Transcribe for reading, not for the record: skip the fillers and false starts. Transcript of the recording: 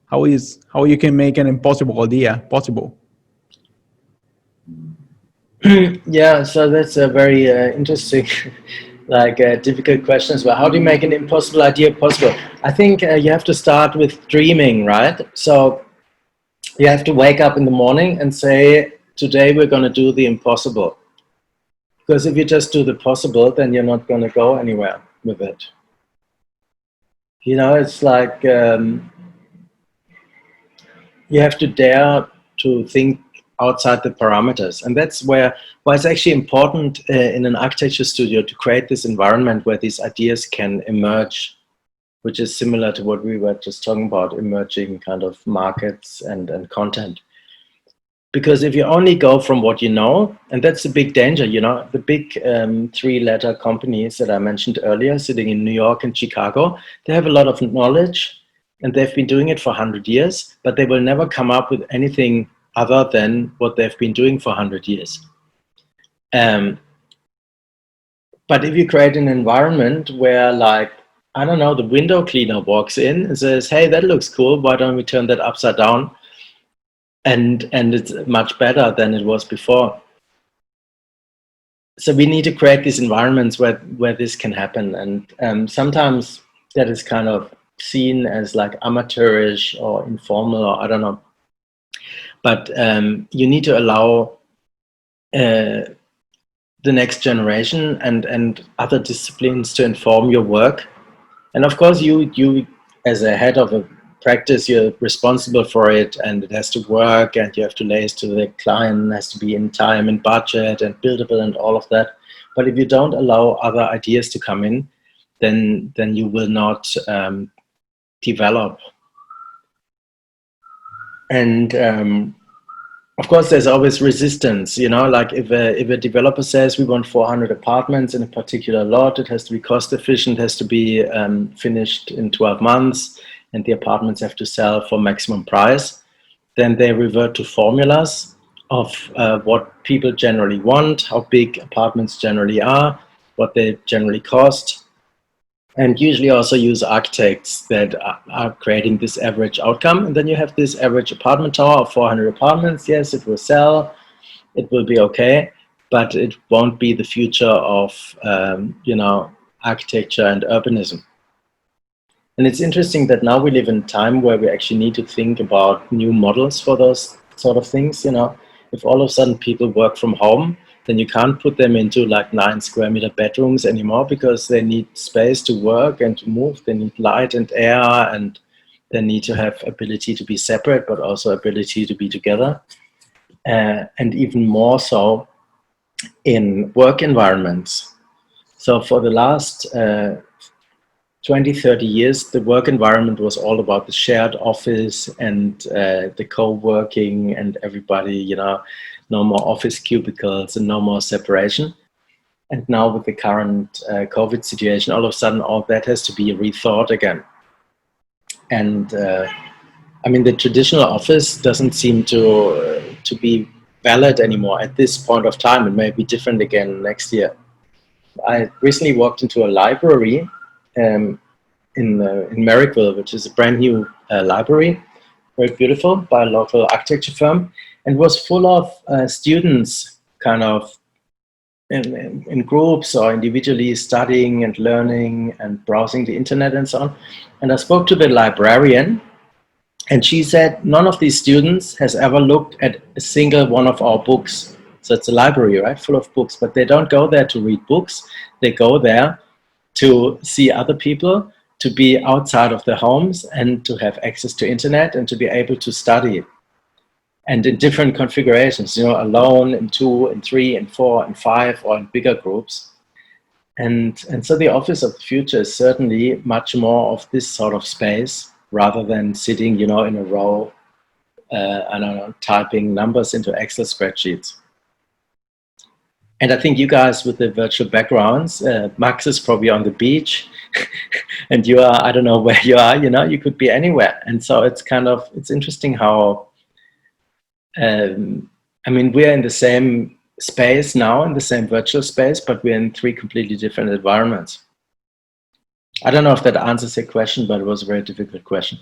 how you can make an impossible idea possible? Yeah, so that's a very interesting, difficult question as well. How do you make an impossible idea possible? I think you have to start with dreaming, right? So you have to wake up in the morning and say, today we're going to do the impossible. Because if you just do the possible, then you're not going to go anywhere with it. You know, it's like you have to dare to think outside the parameters. And that's why it's actually important in an architecture studio to create this environment where these ideas can emerge, which is similar to what we were just talking about, emerging kind of markets and content. Because if you only go from what you know, and that's a big danger, you know, the big three-letter companies that I mentioned earlier, sitting in New York and Chicago, they have a lot of knowledge and they've been doing it for 100 years, but they will never come up with anything other than what they've been doing for 100 years. But if you create an environment where, like, I don't know, the window cleaner walks in and says, hey, that looks cool, why don't we turn that upside down? And it's much better than it was before. So we need to create these environments where this can happen. And sometimes that is kind of seen as like amateurish or informal, or I don't know. But you need to allow the next generation and other disciplines to inform your work. And of course, you as a head of a practice, you're responsible for it, and it has to work, and you have to liaise to the client, has to be in time and budget and buildable and all of that. But if you don't allow other ideas to come in, then you will not develop. And of course, there's always resistance, you know, like if a developer says we want 400 apartments in a particular lot, it has to be cost efficient, has to be finished in 12 months, and the apartments have to sell for maximum price, then they revert to formulas of what people generally want, how big apartments generally are, what they generally cost, and usually also use architects that are creating this average outcome. And then you have this average apartment tower of 400 apartments. Yes, it will sell, it will be okay, but it won't be the future of you know, architecture and urbanism. And it's interesting that now we live in a time where we actually need to think about new models for those sort of things. You know, if all of a sudden people work from home, then you can't put them into like 9 square meter bedrooms anymore, because they need space to work and to move. They need light and air, and they need to have ability to be separate, but also ability to be together. And even more so in work environments. So for the last 20, 30 years, the work environment was all about the shared office and the co-working, and everybody, you know, no more office cubicles and no more separation. And now with the current COVID situation, all of a sudden all that has to be rethought again. And I mean, the traditional office doesn't seem to be valid anymore at this point of time. It may be different again next year. I recently walked into a library in Merrickville, which is a brand new library, very beautiful, by a local architecture firm, and was full of students kind of in groups or individually studying and learning and browsing the internet and so on. And I spoke to the librarian, and she said none of these students has ever looked at a single one of our books. So it's a library, right, full of books, but they don't go there to read books. They go there to see other people, to be outside of their homes, and to have access to internet, and to be able to study. And in different configurations, you know, alone, in 2, in 3, in 4, in 5, or in bigger groups. And so the office of the future is certainly much more of this sort of space, rather than sitting, you know, in a row, I don't know, typing numbers into Excel spreadsheets. And I think you guys with the virtual backgrounds, Max is probably on the beach, and you are, I don't know where you are, you know, you could be anywhere. And so it's kind of, it's interesting how, I mean, we're in the same space now, in the same virtual space, but we're in 3 completely different environments. I don't know if that answers your question, but it was a very difficult question.